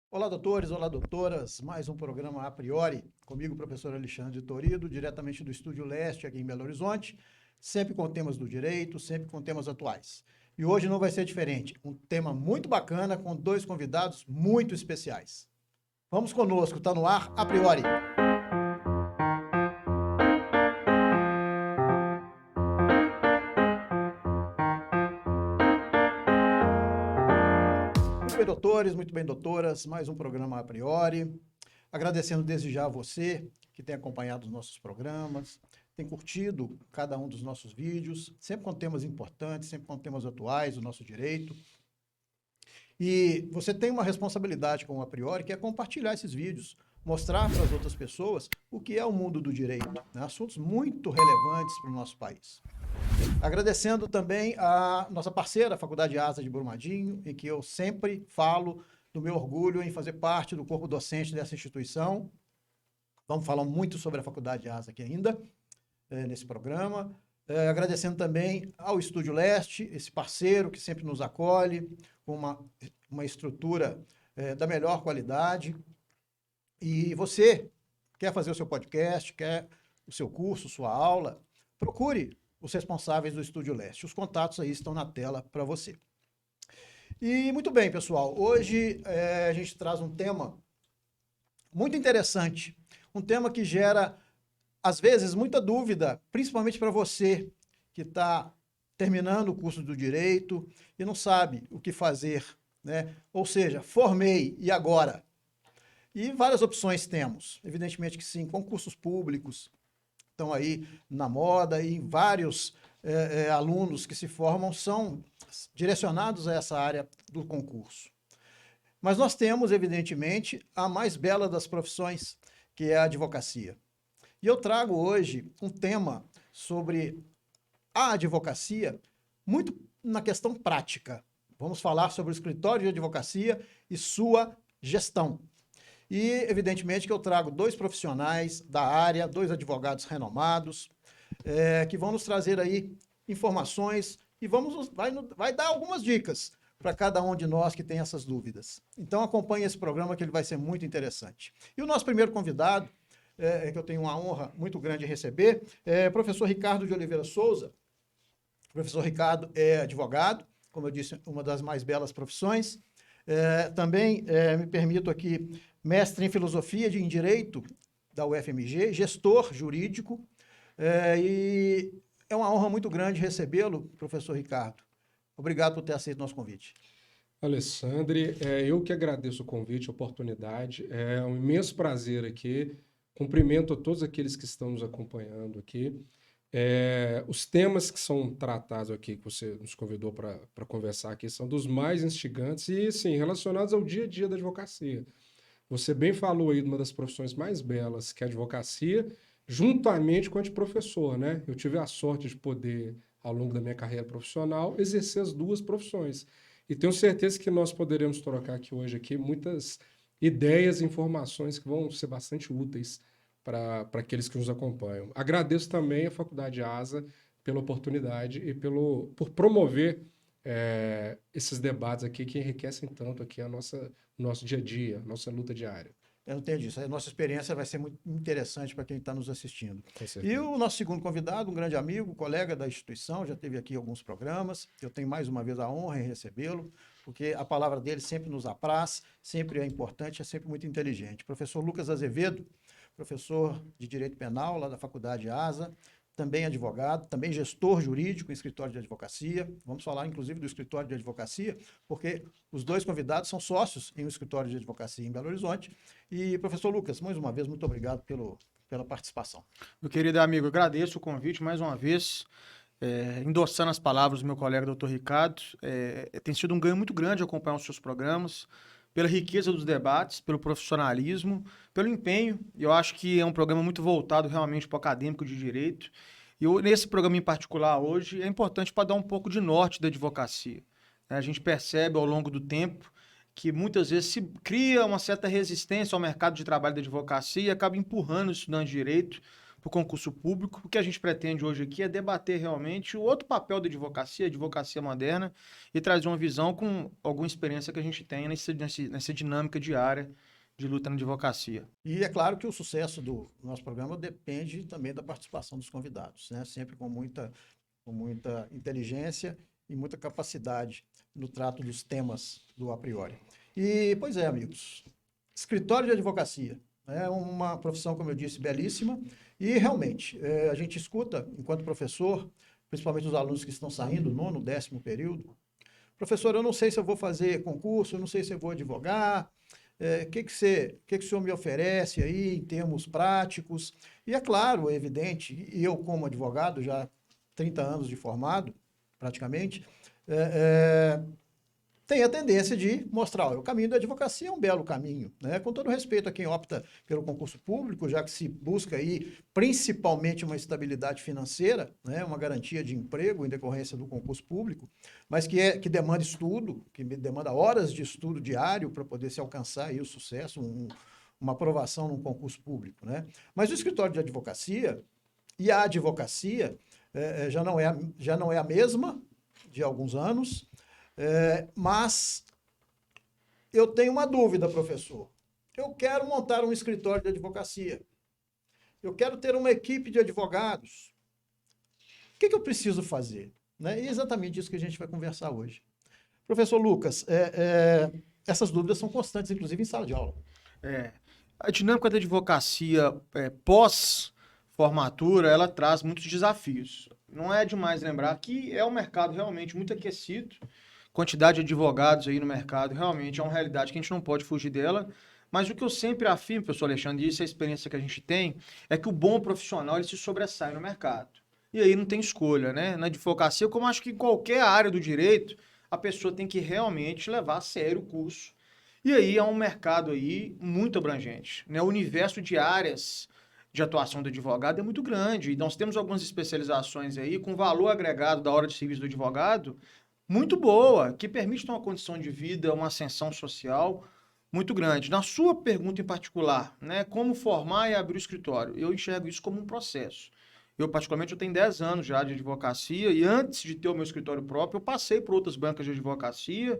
Olá, doutores, olá, doutoras. Mais um programa A Priori, comigo, professor Alexandre Torido, diretamente do Estúdio Leste, aqui em Belo Horizonte, sempre com temas do direito, sempre com temas atuais. E hoje não vai ser diferente, um tema muito bacana com dois convidados muito especiais. Vamos conosco, está no ar A Priori. Muito bem, doutores, muito bem, doutoras, mais um programa A Priori. Agradecendo desde já a você que tem acompanhado os nossos programas, tem curtido cada um dos nossos vídeos, sempre com temas importantes, sempre com temas atuais do nosso direito. E você tem uma responsabilidade com o A Priori, que é compartilhar esses vídeos, mostrar para as outras pessoas o que é o mundo do direito, né? Assuntos muito relevantes para o nosso país. Agradecendo também a nossa parceira, a Faculdade Asa de Brumadinho, em que eu sempre falo do meu orgulho em fazer parte do corpo docente dessa instituição. Vamos falar muito sobre a Faculdade Asa aqui ainda, nesse programa. Agradecendo também ao Estúdio Leste, esse parceiro que sempre nos acolhe, com uma estrutura da melhor qualidade. E você quer fazer o seu podcast, quer o seu curso, sua aula, procure os responsáveis do Estúdio Leste. Os contatos aí estão na tela para você. E muito bem, pessoal, hoje a gente traz um tema muito interessante, um tema que gera, às vezes, muita dúvida, principalmente para você que está terminando o curso do direito e não sabe o que fazer, né? Ou seja, formei, e agora? E várias opções temos, evidentemente que sim, concursos públicos estão aí na moda e vários alunos que se formam são direcionados a essa área do concurso. Mas nós temos, evidentemente, a mais bela das profissões, que é a advocacia. E eu trago hoje um tema sobre a advocacia, muito na questão prática. Vamos falar sobre o escritório de advocacia e sua gestão. E, evidentemente, que eu trago dois profissionais da área, dois advogados renomados, que vão nos trazer aí informações e vai dar algumas dicas para cada um de nós que tem essas dúvidas. Então acompanhe esse programa que ele vai ser muito interessante. E o nosso primeiro convidado, que eu tenho uma honra muito grande de receber, é o professor Ricardo de Oliveira Souza. O professor Ricardo é advogado, como eu disse, uma das mais belas profissões. Também me permito aqui, mestre em filosofia em direito da UFMG, gestor jurídico, e é uma honra muito grande recebê-lo, professor Ricardo. Obrigado por ter aceito o nosso convite. Alessandre, eu que agradeço o convite, a oportunidade. É um imenso prazer aqui. Cumprimento a todos aqueles que estão nos acompanhando aqui. Os temas que são tratados aqui, que você nos convidou para conversar aqui, são dos mais instigantes e, sim, relacionados ao dia a dia da advocacia. Você bem falou aí de uma das profissões mais belas, que é a advocacia, juntamente com a de professor, né? Eu tive a sorte de poder, ao longo da minha carreira profissional, exercer as duas profissões. E tenho certeza que nós poderemos trocar aqui muitas ideias e informações que vão ser bastante úteis para aqueles que nos acompanham. Agradeço também à Faculdade ASA pela oportunidade e por promover esses debates aqui que enriquecem tanto aqui nosso dia a dia, nossa luta diária. Eu não tenho disso. A nossa experiência vai ser muito interessante para quem está nos assistindo. Com E certeza. o nosso segundo convidado, um grande amigo, colega da instituição, já teve aqui alguns programas. Eu tenho mais uma vez a honra em recebê-lo, porque a palavra dele sempre nos apraz, sempre é importante, é sempre muito inteligente. Professor Lucas Azevedo, professor de Direito Penal lá da Faculdade ASA, também advogado, também gestor jurídico em escritório de advocacia. Vamos falar, inclusive, do escritório de advocacia, porque os dois convidados são sócios em um escritório de advocacia em Belo Horizonte. E, professor Lucas, mais uma vez, muito obrigado pela participação. Meu querido amigo, eu agradeço o convite mais uma vez, endossando as palavras do meu colega doutor Ricardo. Tem sido um ganho muito grande acompanhar os seus programas, pela riqueza dos debates, pelo profissionalismo, pelo empenho. Eu acho que é um programa muito voltado realmente para o acadêmico de direito. E nesse programa em particular hoje é importante para dar um pouco de norte da advocacia. A gente percebe ao longo do tempo que muitas vezes se cria uma certa resistência ao mercado de trabalho da advocacia e acaba empurrando o estudante de direito para o concurso público. O que a gente pretende hoje aqui é debater realmente o outro papel da advocacia, a advocacia moderna, e trazer uma visão com alguma experiência que a gente tem nessa dinâmica diária de luta na advocacia. E é claro que o sucesso do nosso programa depende também da participação dos convidados, né? Sempre com muita inteligência e muita capacidade no trato dos temas do a priori. E, pois é, amigos, escritório de advocacia é uma profissão, como eu disse, belíssima, e realmente a gente escuta, enquanto professor, principalmente os alunos que estão saindo, 9º, 10º período, professor, eu não sei se eu vou fazer concurso, eu não sei se eu vou advogar, o que o senhor me oferece aí em termos práticos? E é claro, é evidente, e eu como advogado, já 30 anos de formado, praticamente, tem a tendência de mostrar, o caminho da advocacia é um belo caminho, né? Com todo respeito a quem opta pelo concurso público, já que se busca aí principalmente uma estabilidade financeira, né? Uma garantia de emprego em decorrência do concurso público, mas que demanda estudo, que demanda horas de estudo diário para poder se alcançar aí o sucesso, uma aprovação num concurso público, né? Mas o escritório de advocacia e a advocacia já não é a mesma de alguns anos. Mas eu tenho uma dúvida, professor. Eu quero montar um escritório de advocacia. Eu quero ter uma equipe de advogados. O que eu preciso fazer? Né? E é exatamente isso que a gente vai conversar hoje. Professor Lucas, essas dúvidas são constantes, inclusive em sala de aula. A dinâmica da advocacia pós-formatura, ela traz muitos desafios. Não é demais lembrar que é um mercado realmente muito aquecido. Quantidade de advogados aí no mercado realmente é uma realidade que a gente não pode fugir dela. Mas o que eu sempre afirmo, professor Alexandre, e isso é a experiência que a gente tem, é que o bom profissional ele se sobressai no mercado. E aí não tem escolha, né? Na advocacia, como acho que em qualquer área do direito, a pessoa tem que realmente levar a sério o curso. E aí é um mercado aí muito abrangente, né? O universo de áreas de atuação do advogado é muito grande. E nós temos algumas especializações aí com valor agregado da hora de serviço do advogado muito boa, que permite ter uma condição de vida, uma ascensão social muito grande. Na sua pergunta em particular, né, como formar e abrir o escritório, eu enxergo isso como um processo. Eu, particularmente, eu tenho 10 anos já de advocacia e antes de ter o meu escritório próprio, eu passei por outras bancas de advocacia,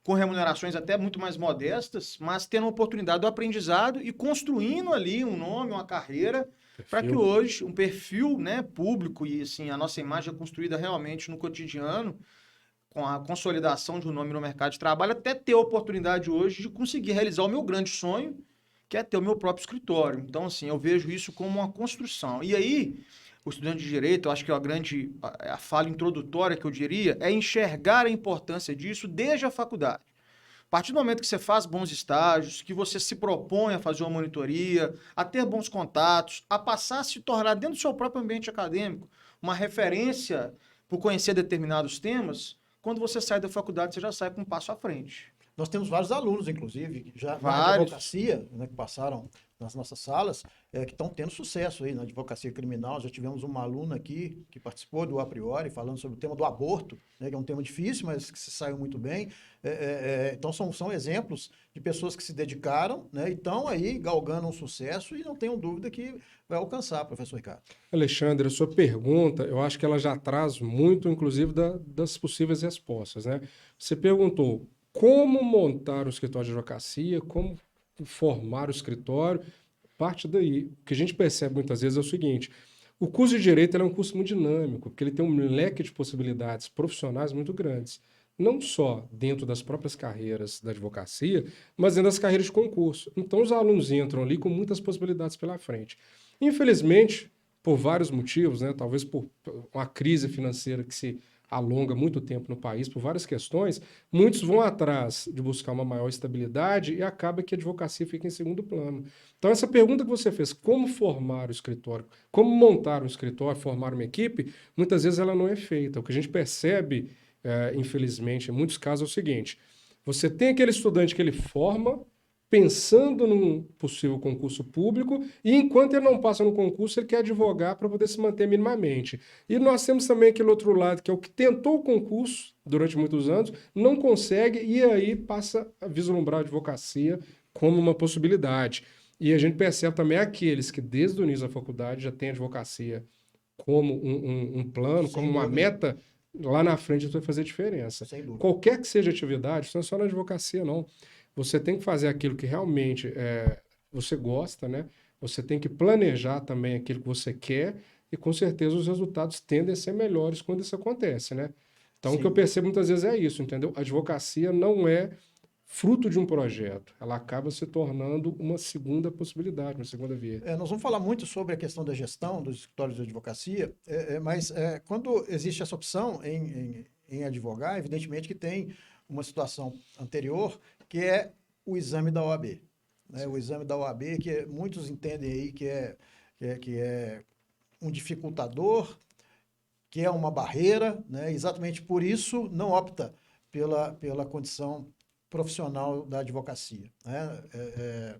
com remunerações até muito mais modestas, mas tendo a oportunidade do aprendizado e construindo ali um nome, uma carreira, para que hoje um perfil, né, público e assim, a nossa imagem é construída realmente no cotidiano, com a consolidação de um nome no mercado de trabalho, até ter a oportunidade hoje de conseguir realizar o meu grande sonho, que é ter o meu próprio escritório. Então, assim, eu vejo isso como uma construção. E aí, o estudante de direito, eu acho que a fala introdutória que eu diria, é enxergar a importância disso desde a faculdade. A partir do momento que você faz bons estágios, que você se propõe a fazer uma monitoria, a ter bons contatos, a passar a se tornar, dentro do seu próprio ambiente acadêmico, uma referência por conhecer determinados temas, quando você sai da faculdade, você já sai com um passo à frente. Nós temos vários alunos, inclusive, já na advocacia, né, que passaram nas nossas salas, que estão tendo sucesso aí na advocacia criminal. Já tivemos uma aluna aqui que participou do A Priori, falando sobre o tema do aborto, né, que é um tema difícil, mas que se saiu muito bem. Então, são exemplos de pessoas que se dedicaram, né, e estão aí galgando um sucesso e não tenham dúvida que vai alcançar, professor Ricardo. Alexandre, a sua pergunta, eu acho que ela já traz muito, inclusive, das possíveis respostas, né? Você perguntou como montar um escritório de advocacia, como formar o escritório. Parte daí, o que a gente percebe muitas vezes é o seguinte: o curso de Direito é um curso muito dinâmico, porque ele tem um leque de possibilidades profissionais muito grandes. Não só dentro das próprias carreiras da advocacia, mas dentro das carreiras de concurso. Então, os alunos entram ali com muitas possibilidades pela frente. Infelizmente, por vários motivos, né, talvez por uma crise financeira que se alonga muito tempo no país, por várias questões, muitos vão atrás de buscar uma maior estabilidade e acaba que a advocacia fica em segundo plano. Então, essa pergunta que você fez, como formar o escritório, como montar um escritório, formar uma equipe, muitas vezes ela não é feita. O que a gente percebe, infelizmente, em muitos casos é o seguinte: você tem aquele estudante que ele forma pensando num possível concurso público, e enquanto ele não passa no concurso, ele quer advogar para poder se manter minimamente. E nós temos também aquele outro lado, que é o que tentou o concurso durante muitos anos, não consegue, e aí passa a vislumbrar a advocacia como uma possibilidade. E a gente percebe também aqueles que desde o início da faculdade já têm a advocacia como um plano, Sem como uma dúvida. meta, lá na frente isso vai fazer diferença. Sem dúvida. Qualquer que seja a atividade, isso não é só na advocacia, não. Você tem que fazer aquilo que realmente você gosta, né? Você tem que planejar também aquilo que você quer e com certeza os resultados tendem a ser melhores quando isso acontece, né? Então, o que eu Sim. percebo muitas vezes é isso, entendeu? A advocacia não é fruto de um projeto, ela acaba se tornando uma segunda possibilidade, uma segunda via. Nós vamos falar muito sobre a questão da gestão dos escritórios de advocacia, mas quando existe essa opção em advogar, evidentemente que tem uma situação anterior, que é o exame da OAB. Né? O exame da OAB, que muitos entendem aí que é um dificultador, que é uma barreira, né? Exatamente por isso não opta pela condição profissional da advocacia. Né?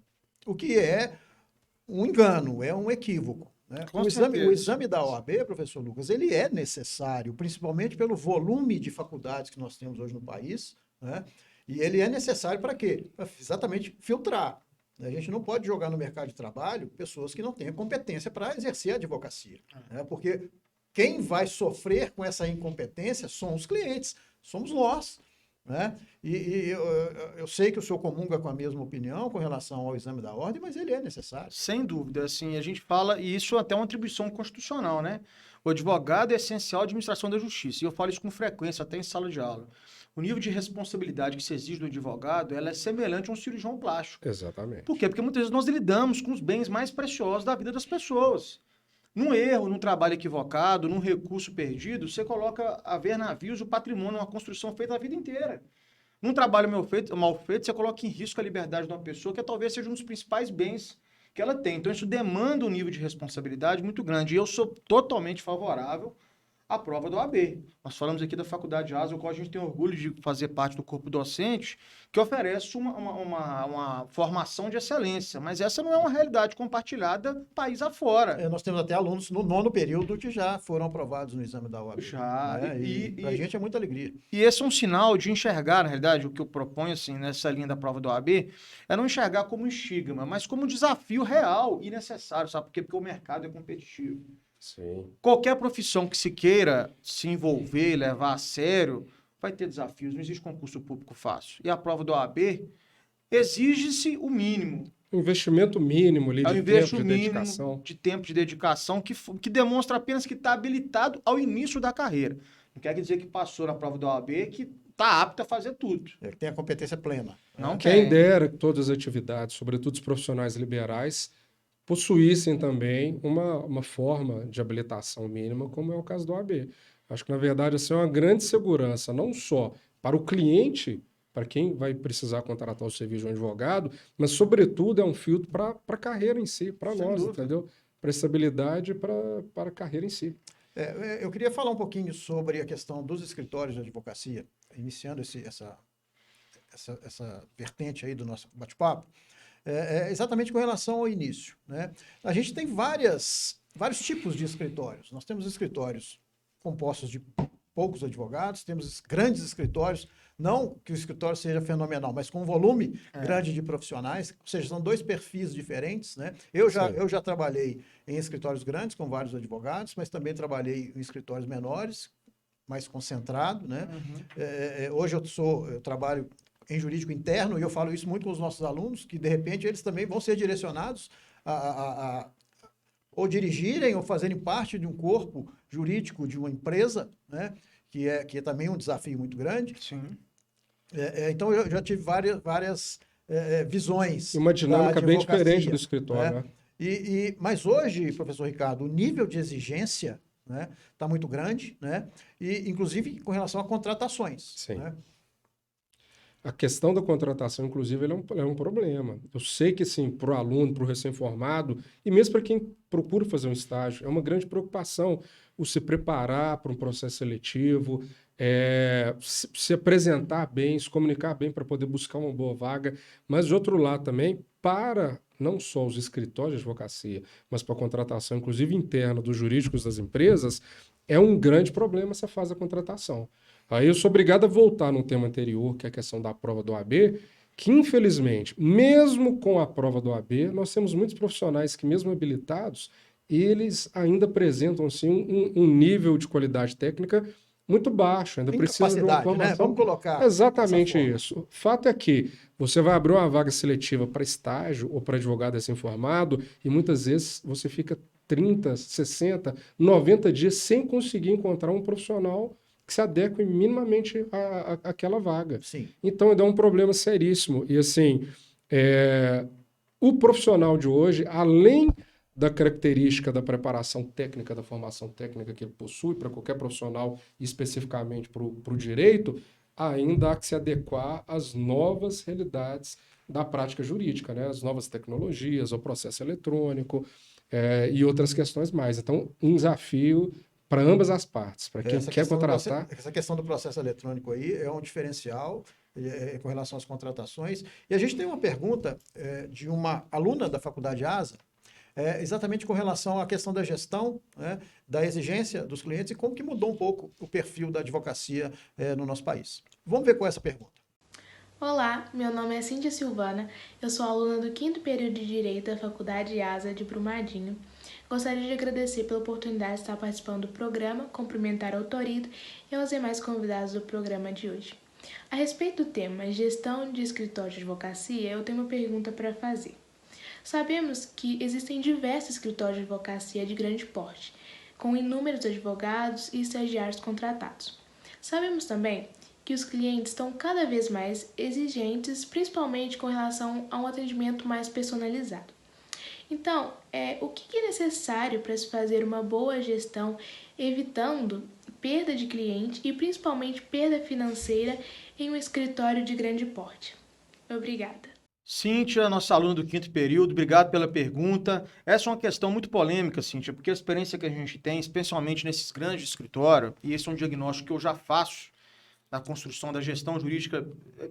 O que é um engano, é um equívoco. Né? Com O certeza. exame da OAB, professor Lucas, ele é necessário, principalmente pelo volume de faculdades que nós temos hoje no país, né? E ele é necessário para quê? Para exatamente filtrar. A gente não pode jogar no mercado de trabalho pessoas que não tenham competência para exercer a advocacia. Né? Porque quem vai sofrer com essa incompetência são os clientes, somos nós. Né? E eu sei que o senhor comunga com a mesma opinião com relação ao exame da ordem, mas ele é necessário. Sem dúvida, assim, a gente fala, e isso até é uma atribuição constitucional, né? O advogado é essencial à administração da justiça, e eu falo isso com frequência, até em sala de aula. O nível de responsabilidade que se exige do advogado, ela é semelhante a um cirurgião plástico. Exatamente. Por quê? Porque muitas vezes nós lidamos com os bens mais preciosos da vida das pessoas. Num erro, num trabalho equivocado, num recurso perdido, você coloca a ver navios o patrimônio, uma construção feita a vida inteira. Num trabalho mal feito, você coloca em risco a liberdade de uma pessoa que talvez seja um dos principais bens que ela tem. Então, isso demanda um nível de responsabilidade muito grande. E eu sou totalmente favorável à prova do OAB. Nós falamos aqui da Faculdade de Asa, o qual a gente tem orgulho de fazer parte do corpo docente, que oferece uma formação de excelência. Mas essa não é uma realidade compartilhada país afora. Nós temos até alunos no 9º período que já foram aprovados no exame da OAB. Já. Né? E para a gente é muita alegria. E esse é um sinal de enxergar, na realidade, o que eu proponho assim, nessa linha da prova do OAB, é não enxergar como um estigma, mas como um desafio real e necessário, sabe por quê? Porque o mercado é competitivo. Sim. Qualquer profissão que se queira se envolver e levar a sério, vai ter desafios, não existe concurso público fácil. E a prova do OAB exige-se o mínimo. Um investimento mínimo ali de tempo, de dedicação. De tempo de dedicação que demonstra apenas que está habilitado ao início da carreira. Não quer dizer que passou na prova do OAB que está apto a fazer tudo. Que tem a competência plena. Não Quem dera que todas as atividades, sobretudo os profissionais liberais, possuíssem também uma forma de habilitação mínima, como é o caso do OAB. Acho que, na verdade, assim, é uma grande segurança, não só para o cliente, para quem vai precisar contratar o serviço de um advogado, mas, sobretudo, é um filtro para a carreira em si, para nós, dúvida. entendeu? Para a estabilidade e para a carreira em si. Eu queria falar um pouquinho sobre a questão dos escritórios de advocacia, iniciando essa vertente aí do nosso bate-papo, exatamente com relação ao início. Né? A gente tem vários tipos de escritórios. Nós temos escritórios compostos de poucos advogados, temos grandes escritórios, não que o escritório seja fenomenal, mas com um volume grande de profissionais, ou seja, são dois perfis diferentes. Né? Eu já trabalhei em escritórios grandes com vários advogados, mas também trabalhei em escritórios menores, mais concentrado. Né? Hoje eu trabalho em jurídico interno, e eu falo isso muito com os nossos alunos, que de repente eles também vão ser direcionados a ou dirigirem ou fazerem parte de um corpo jurídico de uma empresa, né? que é também um desafio muito grande. Sim. Então, eu já tive várias visões. E uma dinâmica bem diferente do escritório. Né? Mas hoje, professor Ricardo, o nível de exigência está muito grande, né? E, inclusive, com relação a contratações. Sim. Né? A questão da contratação, inclusive, é um problema. Eu sei que, sim, para o aluno, para o recém-formado, e mesmo para quem procura fazer um estágio, é uma grande preocupação o se preparar para um processo seletivo, se apresentar bem, se comunicar bem para poder buscar uma boa vaga. Mas, de outro lado, também, para não só os escritórios de advocacia, mas para a contratação, inclusive interna, dos jurídicos das empresas, é um grande problema essa fase da contratação. Aí eu sou obrigado a voltar no tema anterior, que é a questão da prova do OAB, que, infelizmente, mesmo com a prova do OAB, nós temos muitos profissionais que, mesmo habilitados, eles ainda apresentam assim, um nível de qualidade técnica muito baixo, ainda precisa de uma Incapacidade, né? formação. Vamos colocar Exatamente dessa forma. isso. O fato é que você vai abrir uma vaga seletiva para estágio ou para advogado recém-formado e muitas vezes você fica 30, 60, 90 dias sem conseguir encontrar um profissional que se adeque minimamente àquela vaga. Sim. Então, é um problema seríssimo. E assim, o profissional de hoje, além da característica da preparação técnica, da formação técnica que ele possui para qualquer profissional, especificamente para o direito, ainda há que se adequar às novas realidades da prática jurídica, né? As novas tecnologias, o processo eletrônico e outras questões mais. Então, um desafio para ambas as partes, para quem quer contratar. Essa questão do processo eletrônico aí é um diferencial com relação às contratações. E a gente tem uma pergunta de uma aluna da Faculdade ASA, exatamente com relação à questão da gestão, né, da exigência dos clientes e como que mudou um pouco o perfil da advocacia no nosso país. Vamos ver qual é essa pergunta. Olá, meu nome é Cíntia Silvana, eu sou aluna do 5º período de Direito da Faculdade ASA de Brumadinho. Gostaria de agradecer pela oportunidade de estar participando do programa, cumprimentar ao Torito e aos demais convidados do programa de hoje. A respeito do tema gestão de escritório de advocacia, eu tenho uma pergunta para fazer. Sabemos que existem diversos escritórios de advocacia de grande porte, com inúmeros advogados e estagiários contratados. Sabemos também que os clientes estão cada vez mais exigentes, principalmente com relação a um atendimento mais personalizado. Então, o que é necessário para se fazer uma boa gestão, evitando perda de cliente e principalmente perda financeira em um escritório de grande porte? Obrigada. Cíntia, nossa aluna do 5º período, obrigado pela pergunta. Essa é uma questão muito polêmica, Cíntia, porque a experiência que a gente tem, especialmente nesses grandes escritórios, e esse é um diagnóstico que eu já faço na construção da gestão jurídica,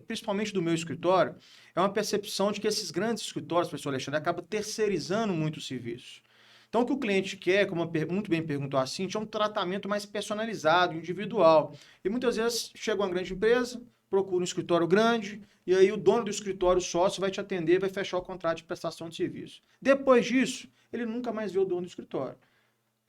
principalmente do meu escritório, é uma percepção de que esses grandes escritórios, professor Alexandre, acabam terceirizando muito o serviço. Então, o que o cliente quer, como muito bem perguntou a Cíntia, é um tratamento mais personalizado, individual. E muitas vezes chega uma grande empresa, procura um escritório grande, e aí o dono do escritório, o sócio, vai te atender, vai fechar o contrato de prestação de serviço. Depois disso, ele nunca mais vê o dono do escritório.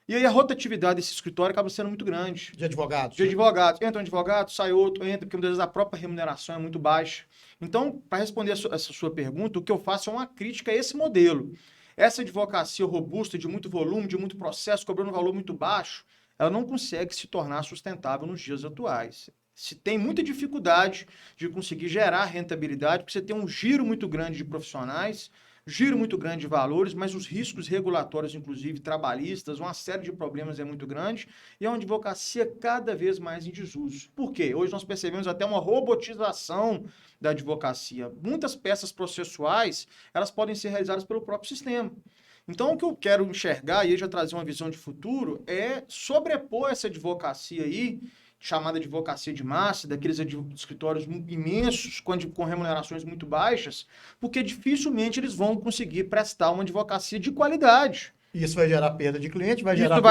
E aí a rotatividade desse escritório acaba sendo muito grande. De advogados. De advogados. Entra um advogado, sai outro, entra, porque muitas vezes a própria remuneração é muito baixa. Então, para responder essa sua pergunta, o que eu faço é uma crítica a esse modelo. Essa advocacia robusta, de muito volume, de muito processo, cobrando um valor muito baixo, ela não consegue se tornar sustentável nos dias atuais. Se tem muita dificuldade de conseguir gerar rentabilidade, porque você tem um giro muito grande de profissionais, giro muito grande de valores, mas os riscos regulatórios, inclusive trabalhistas, uma série de problemas é muito grande, e é uma advocacia cada vez mais em desuso. Por quê? Hoje nós percebemos até uma robotização da advocacia. Muitas peças processuais, elas podem ser realizadas pelo próprio sistema. Então, o que eu quero enxergar, e aí já trazer uma visão de futuro, é sobrepor essa advocacia aí, chamada advocacia de massa, daqueles escritórios imensos, com remunerações muito baixas, porque dificilmente eles vão conseguir prestar uma advocacia de qualidade. Isso vai gerar perda de cliente, vai gerar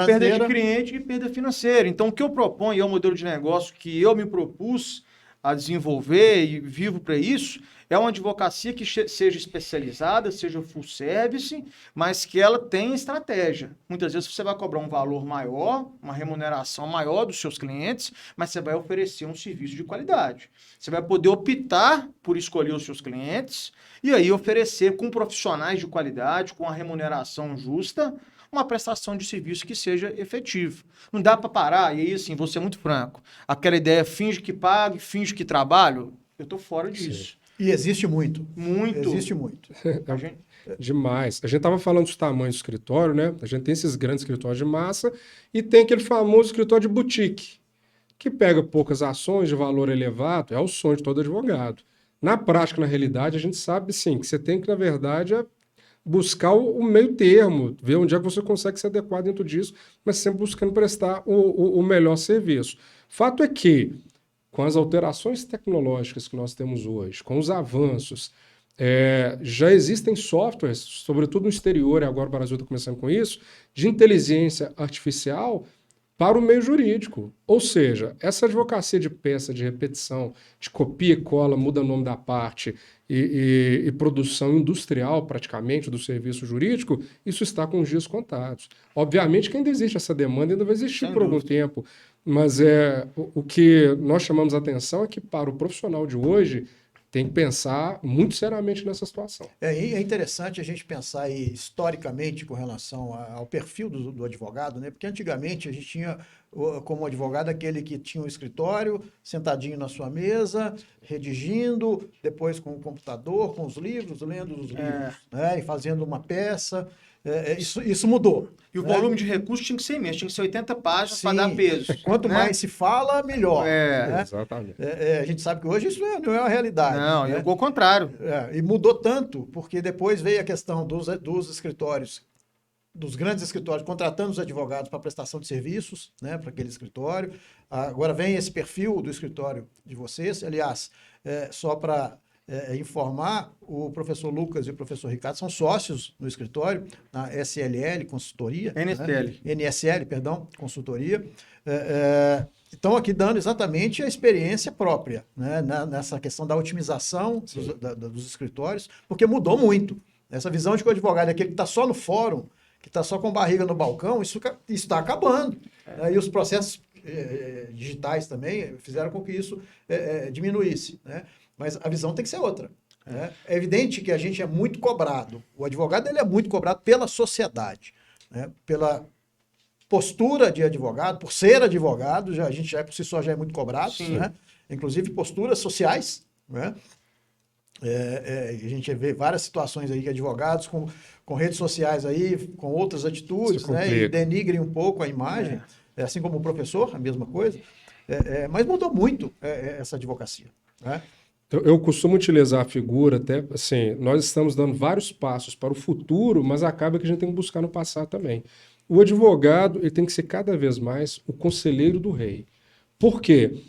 perda de cliente e perda financeira. Então, o que eu proponho, é um modelo de negócio que eu me propus a desenvolver e vivo para isso, é uma advocacia que seja especializada, seja full service, mas que ela tenha estratégia. Muitas vezes você vai cobrar um valor maior, uma remuneração maior dos seus clientes, mas você vai oferecer um serviço de qualidade. Você vai poder optar por escolher os seus clientes e aí oferecer com profissionais de qualidade, com a remuneração justa, uma prestação de serviço que seja efetiva. Não dá para parar, e aí, assim, vou ser muito franco, aquela ideia finge que pago, finge que trabalho, eu estou fora disso. Sim. E existe muito. Muito. Existe muito. Demais. A gente estava falando dos tamanhos do escritório, né? A gente tem esses grandes escritórios de massa e tem aquele famoso escritório de boutique, que pega poucas ações de valor elevado, é o sonho de todo advogado. Na prática, na realidade, a gente sabe, sim, que você tem que, na verdade, buscar o meio termo, ver onde é que você consegue se adequar dentro disso, mas sempre buscando prestar o melhor serviço. Fato é que, com as alterações tecnológicas que nós temos hoje, com os avanços, já existem softwares, sobretudo no exterior, e agora o Brasil está começando com isso, de inteligência artificial, para o meio jurídico. Ou seja, essa advocacia de peça, de repetição, de copia e cola, muda o nome da parte e produção industrial, praticamente, do serviço jurídico, isso está com os dias contados. Obviamente que ainda existe essa demanda, ainda vai existir Sem por algum dúvida. tempo, mas o que nós chamamos a atenção é que, para o profissional de hoje, tem que pensar muito seriamente nessa situação. E é interessante a gente pensar aí, historicamente com relação ao perfil do advogado, né? Porque antigamente a gente tinha como advogado aquele que tinha um escritório, sentadinho na sua mesa, redigindo, depois com o computador, com os livros, lendo os livros, né? E fazendo uma peça. Isso mudou. E o né? volume de recursos tinha que ser imenso, tinha que ser 80 páginas para Sim. dar peso. Quanto né? mais se fala, melhor. né? Exatamente. A gente sabe que hoje isso não é uma realidade. Não, né? e o contrário. E mudou tanto, porque depois veio a questão dos escritórios, dos grandes escritórios, contratando os advogados para prestação de serviços, né, para aquele escritório. Agora vem esse perfil do escritório de vocês. Aliás, só para informar, o professor Lucas e o professor Ricardo são sócios no escritório, na SLL Consultoria. NSL. Né? NSL, perdão, Consultoria. Estão aqui dando exatamente a experiência própria, né, nessa questão da otimização dos escritórios, porque mudou muito. Essa visão de que o advogado é aquele que está só no fórum, que está só com barriga no balcão, isso está acabando. E os processos digitais também fizeram com que isso diminuísse. Né? Mas a visão tem que ser outra. Né? É evidente que a gente é muito cobrado. O advogado ele é muito cobrado pela sociedade, né? Pela postura de advogado, por ser advogado, a gente já por si só já é muito cobrado, né? Inclusive posturas sociais, né? A gente vê várias situações aí que advogados com redes sociais aí, com outras atitudes, né? E denigrem um pouco a imagem, assim como o professor, a mesma coisa. Mas mudou muito essa advocacia, né? Eu costumo utilizar a figura até, assim, nós estamos dando vários passos para o futuro, mas acaba que a gente tem que buscar no passado também. O advogado ele tem que ser cada vez mais o conselheiro do rei. Por quê?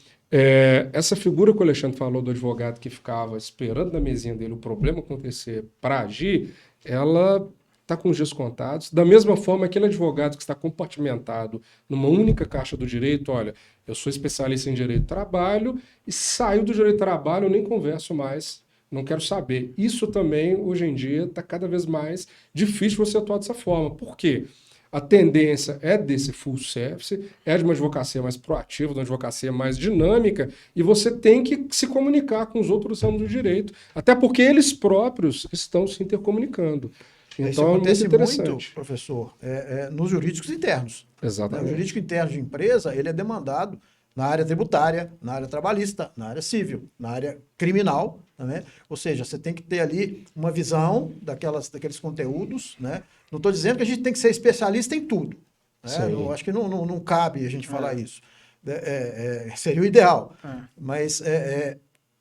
Essa figura que o Alexandre falou do advogado que ficava esperando na mesinha dele o problema acontecer para agir, ela está com os dias contados. Da mesma forma, aquele advogado que está compartimentado numa única caixa do direito, olha, eu sou especialista em direito do trabalho e saio do direito do trabalho, eu nem converso mais, não quero saber. Isso também, hoje em dia, está cada vez mais difícil você atuar dessa forma. Por quê? A tendência é desse full service, é de uma advocacia mais proativa, de uma advocacia mais dinâmica, e você tem que se comunicar com os outros ramos do direito, até porque eles próprios estão se intercomunicando. Então, isso acontece é muito interessante. muito, professor, nos jurídicos internos. Exatamente. O jurídico interno de empresa, ele é demandado na área tributária, na área trabalhista, na área civil, na área criminal, né? Ou seja, você tem que ter ali uma visão daqueles conteúdos, né? Não estou dizendo que a gente tem que ser especialista em tudo. Né? Acho que não cabe a gente falar isso. Seria o ideal. Mas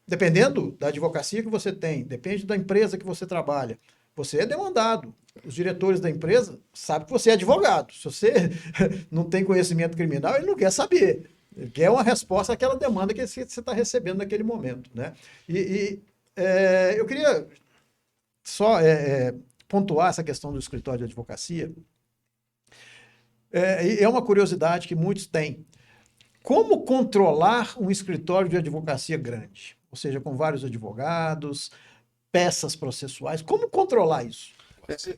dependendo da advocacia que você tem, depende da empresa que você trabalha, você é demandado. Os diretores da empresa sabem que você é advogado. Se você não tem conhecimento criminal, ele não quer saber. Ele quer uma resposta àquela demanda que você está recebendo naquele momento. Né? Eu queria só pontuar essa questão do escritório de advocacia. É uma curiosidade que muitos têm. Como controlar um escritório de advocacia grande? Ou seja, com vários advogados, peças processuais. Como controlar isso?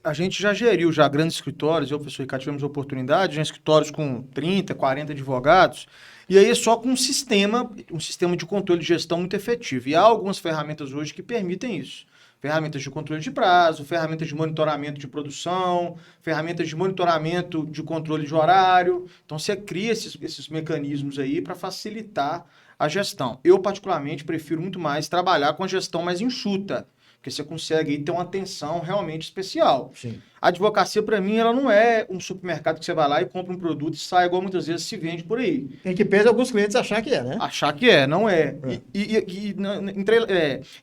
A gente já geriu grandes escritórios, eu e o professor Ricardo tivemos a oportunidade, já escritórios com 30, 40 advogados, e aí é só com um sistema de controle de gestão muito efetivo. E há algumas ferramentas hoje que permitem isso. Ferramentas de controle de prazo, ferramentas de monitoramento de produção, ferramentas de monitoramento de controle de horário. Então, você cria esses mecanismos aí para facilitar a gestão. Eu, particularmente, prefiro muito mais trabalhar com a gestão mais enxuta, porque você consegue aí ter uma atenção realmente especial. Sim. A advocacia, para mim, ela não é um supermercado que você vai lá e compra um produto e sai, igual muitas vezes se vende por aí. Tem que pede alguns clientes achar que é, né? Achar que não é.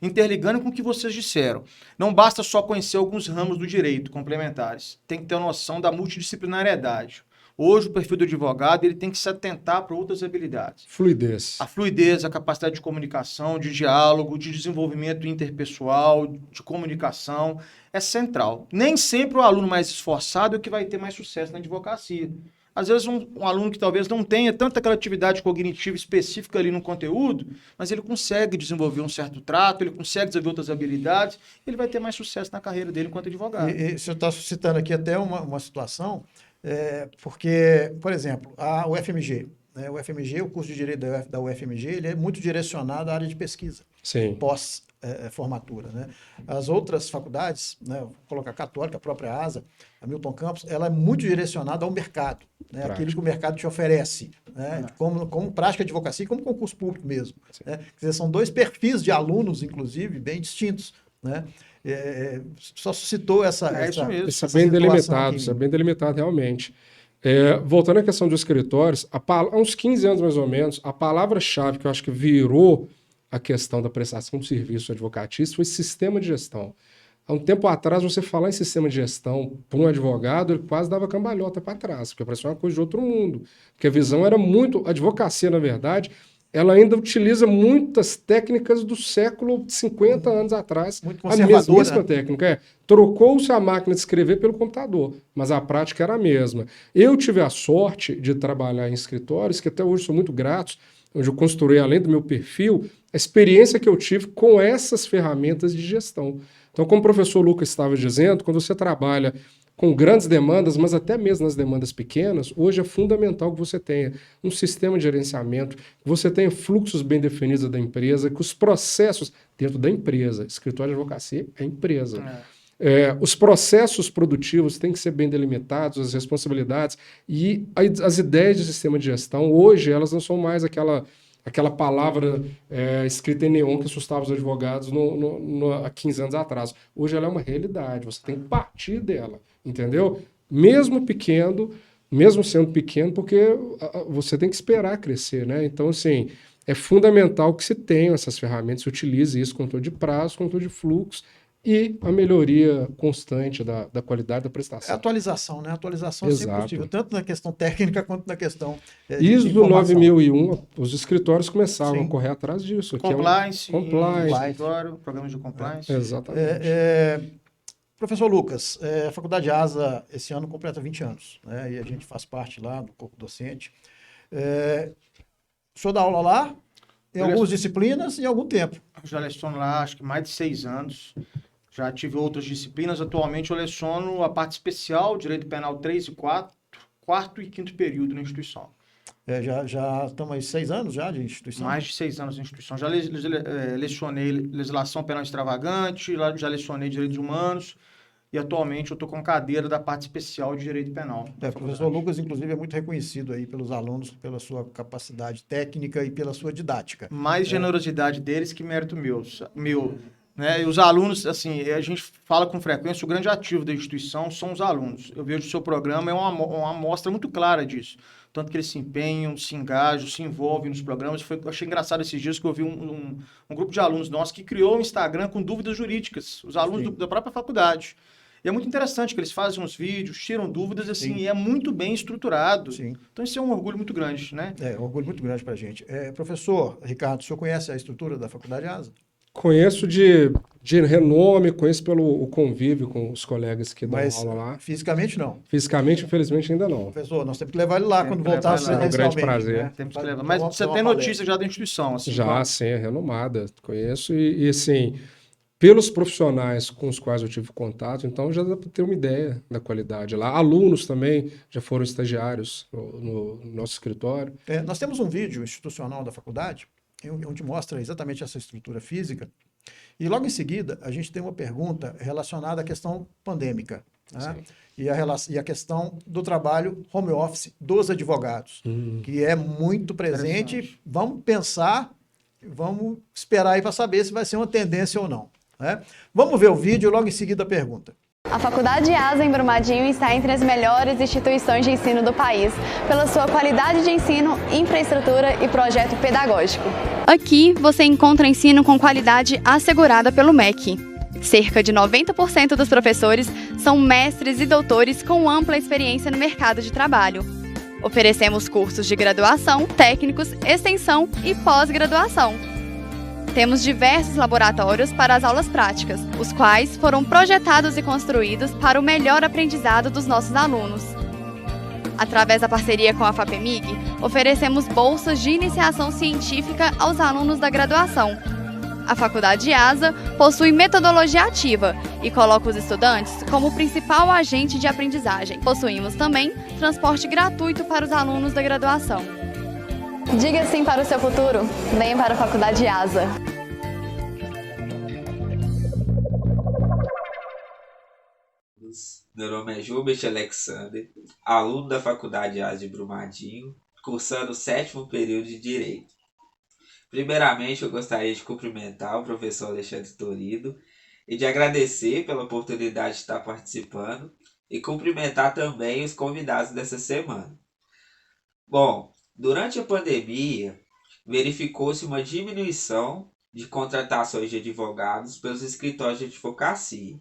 Interligando com o que vocês disseram. Não basta só conhecer alguns ramos do direito complementares. Tem que ter uma noção da multidisciplinariedade. Hoje, o perfil do advogado ele tem que se atentar para outras habilidades. Fluidez. A fluidez, a capacidade de comunicação, de diálogo, de desenvolvimento interpessoal, de comunicação, é central. Nem sempre o aluno mais esforçado é o que vai ter mais sucesso na advocacia. Às vezes um aluno que talvez não tenha tanta aquela atividade cognitiva específica ali no conteúdo, mas ele consegue desenvolver um certo trato, ele consegue desenvolver outras habilidades, ele vai ter mais sucesso na carreira dele enquanto advogado. E o senhor está suscitando aqui até uma situação, porque, por exemplo, o FMG, né? O FMG, o curso de Direito da UFMG, ele é muito direcionado à área de pesquisa, Sim. pós-formatura, né? As outras faculdades, né, vou colocar a Católica, a própria ASA, a Milton Campos, ela é muito direcionada ao mercado, né? Aquilo que o mercado te oferece, né? Como prática de advocacia e como concurso público mesmo, né? Quer dizer, são dois perfis de alunos, inclusive, bem distintos, né? Só suscitou essa Isso é essa bem delimitado, aqui. isso é bem delimitado realmente. Voltando à questão dos escritórios, há uns 15 anos mais ou menos, a palavra-chave que eu acho que virou a questão da prestação de serviço advocatício foi sistema de gestão. Há um tempo atrás, você falar em sistema de gestão para um advogado, ele quase dava cambalhota para trás, porque parecia uma coisa de outro mundo. Porque a visão era muito... A advocacia, na verdade, ela ainda utiliza muitas técnicas do século 50 anos atrás. Muito a conservadora, mesma né? técnica. Trocou-se a máquina de escrever pelo computador, mas a prática era a mesma. Eu tive a sorte de trabalhar em escritórios, que até hoje sou muito grato, onde eu construí, além do meu perfil, a experiência que eu tive com essas ferramentas de gestão. Então, como o professor Lucas estava dizendo, quando você trabalha com grandes demandas, mas até mesmo nas demandas pequenas, hoje é fundamental que você tenha um sistema de gerenciamento, que você tenha fluxos bem definidos da empresa, que os processos dentro da empresa, escritório de advocacia é empresa. Os processos produtivos têm que ser bem delimitados, as responsabilidades e as ideias de sistema de gestão, hoje, elas não são mais aquela palavra escrita em neon que assustava os advogados há 15 anos atrás. Hoje ela é uma realidade, você tem que partir dela, entendeu? Mesmo sendo pequeno, porque você tem que esperar crescer, né? Então, assim, é fundamental que se tenham essas ferramentas, se utilize isso, controle de prazo, controle de fluxo, e a melhoria constante da qualidade da prestação. Atualização, né? Atualização é sempre possível, tanto na questão técnica quanto na questão de ISO informação. 9001, os escritórios começaram a correr atrás disso. Compliance, compliance. Programas de compliance. Exatamente. Professor Lucas, a Faculdade ASA esse ano completa 20 anos, né? E a gente faz parte lá do corpo docente. O senhor dá aula lá em algumas disciplinas e em algum tempo. Já leciono lá, acho que mais de 6 anos. Já tive outras disciplinas. Atualmente eu leciono a parte especial, Direito Penal 3 e 4, quarto e quinto período na instituição. Já estamos aí 6 anos já de instituição? Mais de 6 anos de instituição. Já lecionei legislação penal extravagante, já lecionei direitos humanos e atualmente eu estou com cadeira da parte especial de direito penal. O professor Lucas, inclusive, é muito reconhecido aí pelos alunos, pela sua capacidade técnica e pela sua didática. Mais generosidade deles que mérito meu. Né? E os alunos, assim, a gente fala com frequência, o grande ativo da instituição são os alunos. Eu vejo o seu programa, é uma amostra muito clara disso. Tanto que eles se empenham, se engajam, se envolvem nos programas. Eu achei engraçado esses dias que eu vi um grupo de alunos nossos que criou um Instagram com dúvidas jurídicas, os alunos da própria faculdade. E é muito interessante que eles fazem uns vídeos, tiram dúvidas, assim, e é muito bem estruturado. Sim. Então isso é um orgulho muito grande, né? É um orgulho muito grande para a gente. Professor Ricardo, o senhor conhece a estrutura da Faculdade ASA? Conheço de renome, conheço pelo convívio com os colegas que dão aula lá. Fisicamente, não? Fisicamente, infelizmente, ainda não. Professor, nós temos que levar ele lá quando voltar É um grande prazer. Né? Temos que levar. Mas você tem notícia já da instituição? Assim, já, sim, é renomada. Conheço e assim, pelos profissionais com os quais eu tive contato, então já dá para ter uma ideia da qualidade lá. Alunos também já foram estagiários no nosso escritório. Nós temos um vídeo institucional da faculdade onde mostra exatamente essa estrutura física. E logo em seguida, a gente tem uma pergunta relacionada à questão pandêmica, né? E a questão do trabalho home office dos advogados, que é muito presente. Vamos pensar, vamos esperar aí para saber se vai ser uma tendência ou não, né? Vamos ver o vídeo e logo em seguida a pergunta. A Faculdade ASA em Brumadinho está entre as melhores instituições de ensino do país, pela sua qualidade de ensino, infraestrutura e projeto pedagógico. Aqui você encontra ensino com qualidade assegurada pelo MEC. Cerca de 90% dos professores são mestres e doutores com ampla experiência no mercado de trabalho. Oferecemos cursos de graduação, técnicos, extensão e pós-graduação. Temos diversos laboratórios para as aulas práticas, os quais foram projetados e construídos para o melhor aprendizado dos nossos alunos. Através da parceria com a FAPEMIG, oferecemos bolsas de iniciação científica aos alunos da graduação. A Faculdade ASA possui metodologia ativa e coloca os estudantes como principal agente de aprendizagem. Possuímos também transporte gratuito para os alunos da graduação. Diga sim para o seu futuro. Venha para a Faculdade ASA. Meu nome é Gilbert Alexander, aluno da Faculdade ASA de Brumadinho, cursando o 7º período de Direito. Primeiramente, eu gostaria de cumprimentar o professor Alexandre Torido e de agradecer pela oportunidade de estar participando e cumprimentar também os convidados dessa semana. Bom, durante a pandemia, verificou-se uma diminuição de contratações de advogados pelos escritórios de advocacia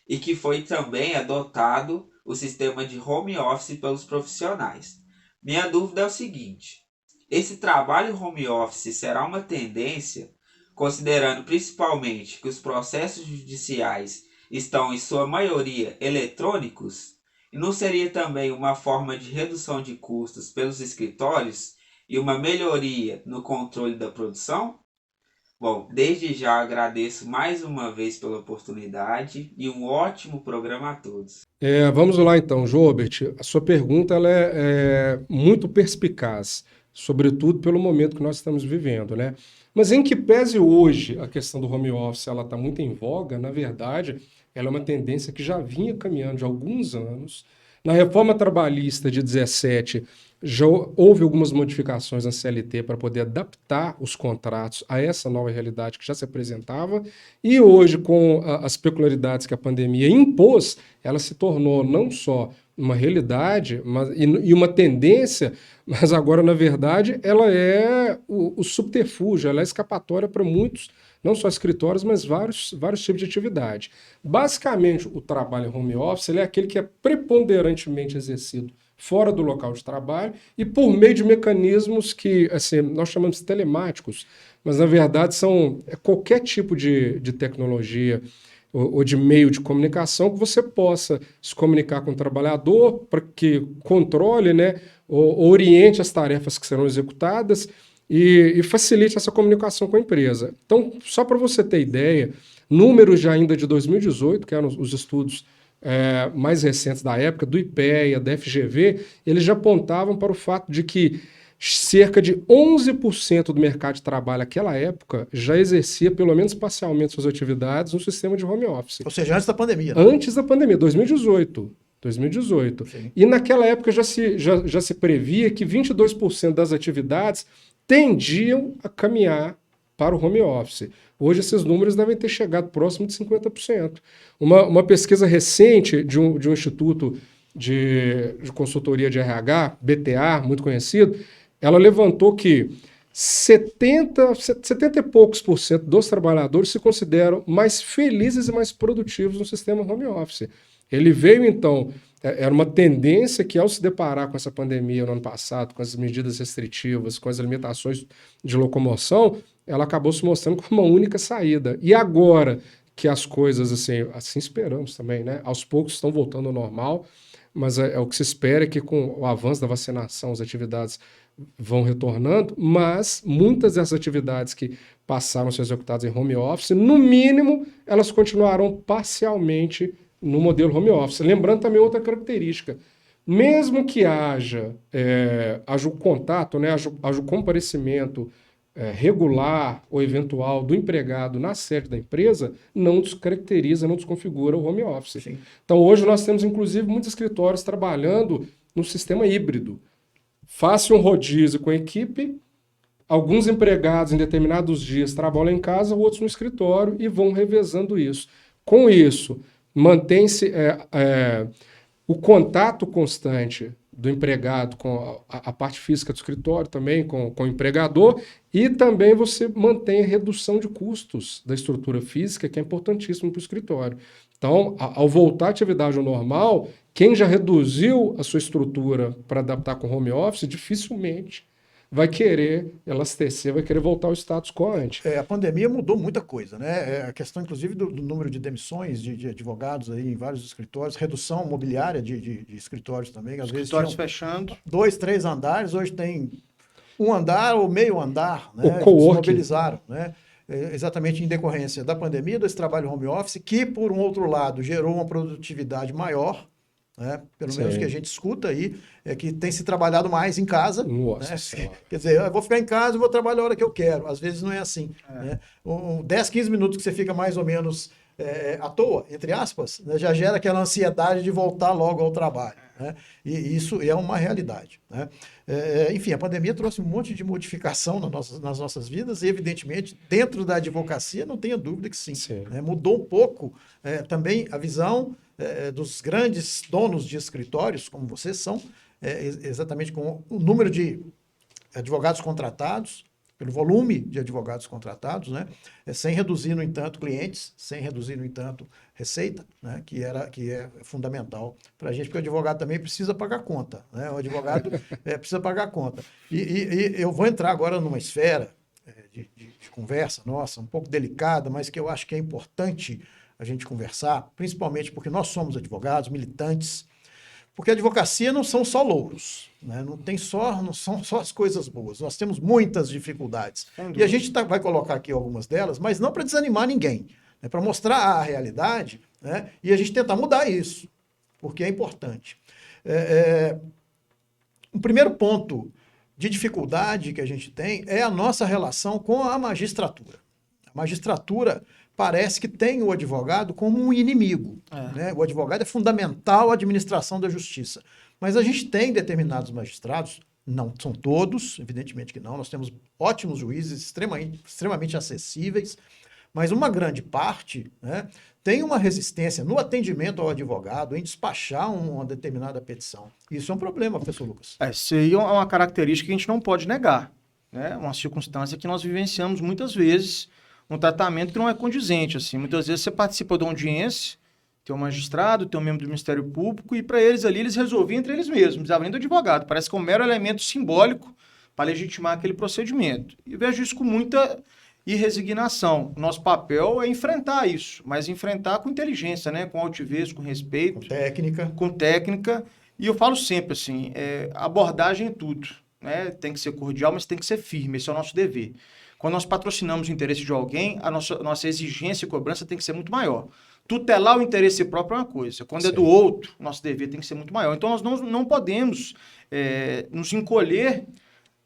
e que foi também adotado o sistema de home office pelos profissionais. Minha dúvida é o seguinte: esse trabalho home office será uma tendência, considerando principalmente que os processos judiciais estão, em sua maioria, eletrônicos? E não seria também uma forma de redução de custos pelos escritórios e uma melhoria no controle da produção? Bom, desde já agradeço mais uma vez pela oportunidade e um ótimo programa a todos. Vamos lá então, Jobert. A sua pergunta ela é muito perspicaz, sobretudo pelo momento que nós estamos vivendo, né? Mas em que pese hoje a questão do home office ela está muito em voga, na verdade, ela é uma tendência que já vinha caminhando de alguns anos. Na reforma trabalhista de 17, já houve algumas modificações na CLT para poder adaptar os contratos a essa nova realidade que já se apresentava, e hoje, com as peculiaridades que a pandemia impôs, ela se tornou não só uma realidade e uma tendência, mas agora, na verdade, ela é o subterfúgio, ela é escapatória para muitos, não só escritórios, mas vários tipos de atividade. Basicamente, o trabalho home office ele é aquele que é preponderantemente exercido fora do local de trabalho e por meio de mecanismos que assim, nós chamamos de telemáticos, mas na verdade são qualquer tipo de tecnologia ou de meio de comunicação que você possa se comunicar com o trabalhador para que controle, né, ou oriente as tarefas que serão executadas e facilite essa comunicação com a empresa. Então, só para você ter ideia, números já ainda de 2018, que eram os estudos mais recentes da época, do IPEA, da FGV, eles já apontavam para o fato de que cerca de 11% do mercado de trabalho naquela época já exercia, pelo menos parcialmente, suas atividades no sistema de home office. Ou seja, antes da pandemia. Né? Antes da pandemia, 2018. Sim. E naquela época já se previa que 22% das atividades tendiam a caminhar para o home office. Hoje esses números devem ter chegado próximo de 50%. Uma pesquisa recente de um instituto de consultoria de RH, BTA, muito conhecido, ela levantou que 70 e poucos por cento dos trabalhadores se consideram mais felizes e mais produtivos no sistema home office. Ele veio, então, era uma tendência que, ao se deparar com essa pandemia no ano passado, com as medidas restritivas, com as limitações de locomoção, ela acabou se mostrando como uma única saída. E agora que as coisas, assim esperamos também, né? Aos poucos estão voltando ao normal, mas o que se espera é que com o avanço da vacinação as atividades vão retornando, mas muitas dessas atividades que passaram a ser executadas em home office, no mínimo, elas continuarão parcialmente no modelo home office. Lembrando também outra característica, mesmo que haja o contato, né, haja o comparecimento regular ou eventual do empregado na sede da empresa, não descaracteriza, não desconfigura o home office. Sim. Então hoje nós temos inclusive muitos escritórios trabalhando no sistema híbrido. Faça um rodízio com a equipe, alguns empregados em determinados dias trabalham em casa, outros no escritório e vão revezando isso. Com isso, mantém-se o contato constante do empregado com a parte física do escritório, também com o empregador, e também você mantém a redução de custos da estrutura física, que é importantíssimo para o escritório. Então, ao voltar à atividade ao normal, quem já reduziu a sua estrutura para adaptar com home office, dificilmente vai querer elastecer, vai querer voltar ao status quo antes. A pandemia mudou muita coisa, né? A questão, inclusive, do número de demissões de advogados aí em vários escritórios, redução mobiliária de escritórios também. Às vezes Escritórios tinham fechando. 2, 3 andares, hoje tem um andar ou meio andar, né? O coworking. Desmobilizaram, né? Exatamente em decorrência da pandemia, desse trabalho home office, que, por um outro lado, gerou uma produtividade maior, né? Pelo menos Sim. que a gente escuta aí, é que tem se trabalhado mais em casa. Nossa Né? Senhora. Quer dizer, eu vou ficar em casa e vou trabalhar a hora que eu quero. Às vezes não é assim. Né? 10, 15 minutos que você fica mais ou menos à toa, entre aspas, né? Já gera aquela ansiedade de voltar logo ao trabalho. Né? E isso é uma realidade. Né? Enfim, a pandemia trouxe um monte de modificação nas nossas vidas e, evidentemente, dentro da advocacia, não tenha dúvida que sim. Sim. Né? Mudou um pouco também a visão dos grandes donos de escritórios, como vocês são, exatamente com o número de advogados contratados, pelo volume de advogados contratados, né? Sem reduzir, no entanto, clientes, sem reduzir, no entanto, receita, né? que é fundamental para a gente, porque o advogado também precisa pagar conta. Né? O advogado precisa pagar conta. E eu vou entrar agora numa esfera de conversa nossa, um pouco delicada, mas que eu acho que é importante a gente conversar, principalmente porque nós somos advogados, militantes, porque a advocacia não são só louros, né? Não são só as coisas boas, nós temos muitas dificuldades. E a gente vai colocar aqui algumas delas, mas não para desanimar ninguém, né? Para mostrar a realidade, né? E a gente tentar mudar isso, porque é importante. Um primeiro ponto de dificuldade que a gente tem é a nossa relação com a magistratura. A magistratura parece que tem o advogado como um inimigo. Né? O advogado é fundamental à administração da justiça. Mas a gente tem determinados magistrados, não são todos, evidentemente que não, nós temos ótimos juízes, extremamente acessíveis, mas uma grande parte, né, tem uma resistência no atendimento ao advogado, em despachar uma determinada petição. Isso é um problema, professor Lucas. Isso aí é uma característica que a gente não pode negar. Né? Uma circunstância que nós vivenciamos muitas vezes, um tratamento que não é condizente. Assim. Muitas vezes você participa de uma audiência, tem um magistrado, tem um membro do Ministério Público, e para eles ali, eles resolviam entre eles mesmos, não precisava nem do advogado. Parece que é um mero elemento simbólico para legitimar aquele procedimento. E vejo isso com muita irresignação. Nosso papel é enfrentar isso, mas enfrentar com inteligência, né? Com altivez, com respeito. Com técnica. E eu falo sempre assim, abordagem em tudo. Né? Tem que ser cordial, mas tem que ser firme. Esse é o nosso dever. Quando nós patrocinamos o interesse de alguém, a nossa exigência e cobrança tem que ser muito maior. Tutelar o interesse próprio é uma coisa. Quando é do outro, nosso dever tem que ser muito maior. Então, nós não podemos nos encolher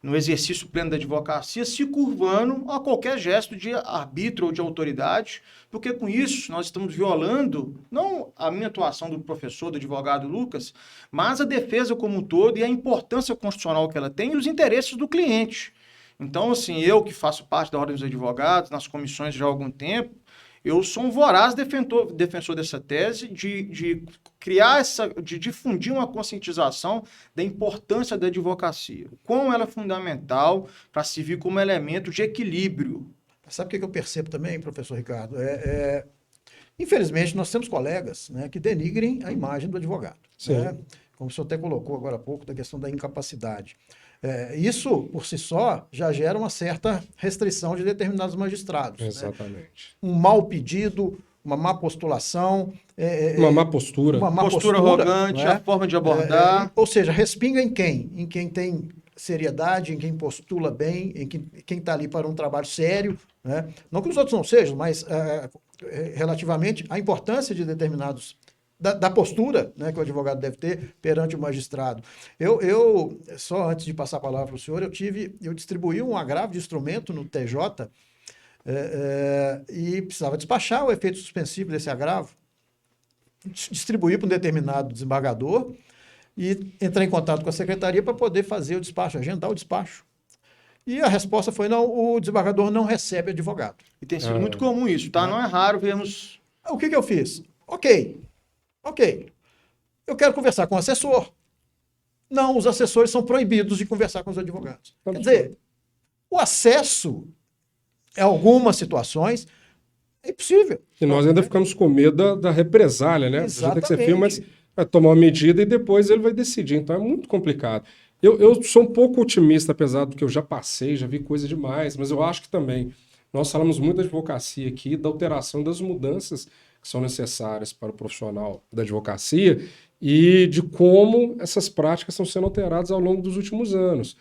no exercício pleno da advocacia, se curvando a qualquer gesto de arbítrio ou de autoridade, porque com isso nós estamos violando, não a minha atuação do professor, do advogado Lucas, mas a defesa como um todo e a importância constitucional que ela tem e os interesses do cliente. Então, assim, eu que faço parte da Ordem dos Advogados, nas comissões já há algum tempo, eu sou um voraz defensor dessa tese de criar de difundir uma conscientização da importância da advocacia. Como ela é fundamental para servir como elemento de equilíbrio. Sabe o que eu percebo também, professor Ricardo? Infelizmente, nós temos colegas, né, que denigrem a imagem do advogado. Né? Como o senhor até colocou agora há pouco, da questão da incapacidade. Isso, por si só, já gera uma certa restrição de determinados magistrados. Exatamente. Né? Um mau pedido, uma má postulação. Uma má postura. Uma má postura arrogante, a forma de abordar. Ou seja, respinga em quem? Em quem tem seriedade, em quem postula bem, em quem está ali para um trabalho sério. Né? Não que os outros não sejam, mas relativamente à importância de determinados... Da postura, né, que o advogado deve ter perante o magistrado. Eu só antes de passar a palavra para o senhor, eu distribuí um agravo de instrumento no TJ e precisava despachar o efeito suspensivo desse agravo, distribuir para um determinado desembargador e entrar em contato com a secretaria para poder fazer o despacho, agendar o despacho. E a resposta foi, não, o desembargador não recebe advogado. E tem sido muito comum isso, tá? Não é raro vermos... O que eu fiz? Ok, eu quero conversar com o assessor. Não, os assessores são proibidos de conversar com os advogados. Quer dizer, o acesso, em algumas situações, é impossível. E nós ainda ficamos com medo da represália, né? Exatamente. Que você filma, mas vai tomar uma medida e depois ele vai decidir. Então é muito complicado. Eu sou um pouco otimista, apesar do que eu já passei, já vi coisa demais, mas eu acho que também nós falamos muito da advocacia aqui, da alteração das mudanças que são necessárias para o profissional da advocacia e de como essas práticas estão sendo alteradas ao longo dos últimos anos.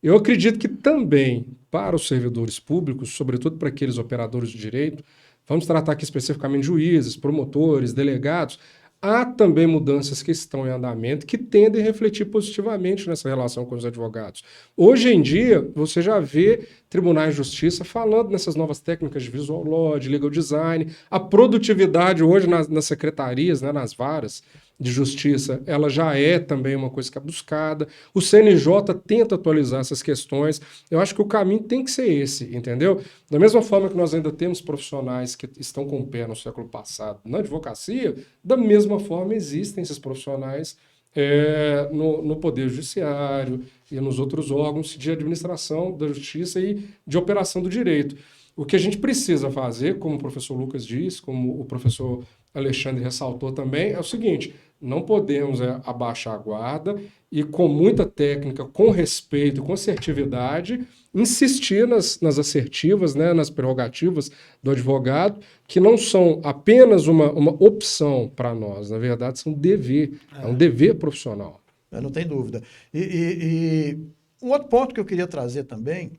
Eu acredito que também para os servidores públicos, sobretudo para aqueles operadores de direito, vamos tratar aqui especificamente de juízes, promotores, delegados, há também mudanças que estão em andamento que tendem a refletir positivamente nessa relação com os advogados. Hoje em dia, você já vê tribunais de justiça falando nessas novas técnicas de visual law, de legal design. A produtividade hoje nas secretarias, né, nas varas de justiça, ela já é também uma coisa que é buscada. O CNJ tenta atualizar essas questões. Eu acho que o caminho tem que ser esse, entendeu? Da mesma forma que nós ainda temos profissionais que estão com o pé no século passado na advocacia, da mesma forma existem esses profissionais no Poder Judiciário e nos outros órgãos de administração da justiça e de operação do direito. O que a gente precisa fazer, como o professor Lucas disse, como o professor Alexandre ressaltou também, é o seguinte: não podemos abaixar a guarda e, com muita técnica, com respeito, com assertividade, insistir nas assertivas, né, nas prerrogativas do advogado, que não são apenas uma opção para nós, na verdade, são um dever profissional. Não tem dúvida. E um outro ponto que eu queria trazer também,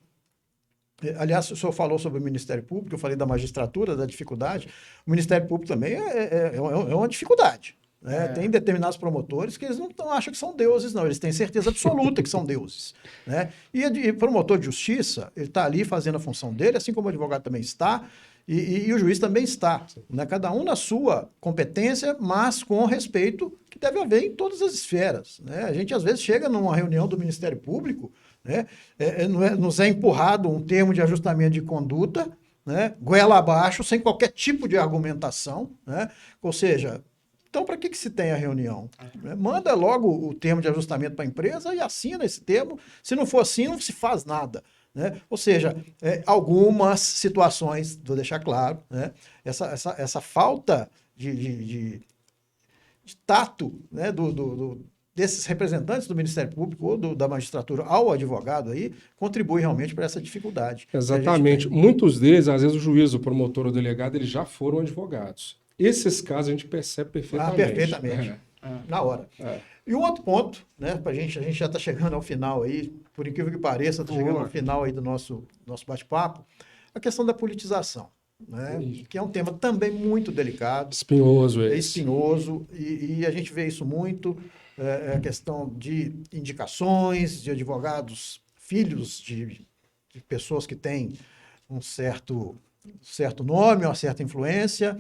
aliás, o senhor falou sobre o Ministério Público, eu falei da magistratura, da dificuldade. O Ministério Público também é uma dificuldade. Né? Tem determinados promotores que eles não acham que são deuses, não. Eles têm certeza absoluta que são deuses. Né? E promotor de justiça, ele está ali fazendo a função dele, assim como o advogado também está, e o juiz também está. Né? Cada um na sua competência, mas com respeito que deve haver em todas as esferas. Né? A gente, às vezes, chega numa reunião do Ministério Público, né? Nos é empurrado um termo de ajustamento de conduta, né? Goela abaixo, sem qualquer tipo de argumentação. Né? Ou seja, então para que se tem a reunião? Manda logo o termo de ajustamento para a empresa e assina esse termo. Se não for assim, não se faz nada. Né? Ou seja, algumas situações, vou deixar claro, né? Essa falta de tato, né? Desses representantes do Ministério Público ou da magistratura ao advogado aí, contribui realmente para essa dificuldade. Exatamente. Muitos deles, às vezes o juiz, o promotor ou o delegado, eles já foram advogados. Esses casos a gente percebe perfeitamente. Perfeitamente. Na hora. E um outro ponto, né, a gente já está chegando ao final aí, por incrível que pareça, está chegando ao final aí do nosso bate-papo, a questão da politização. Né, que é um tema também muito delicado. Espinhoso. Espinhoso, e a gente vê isso muito. A questão de indicações de advogados, filhos de pessoas que têm um certo nome, uma certa influência,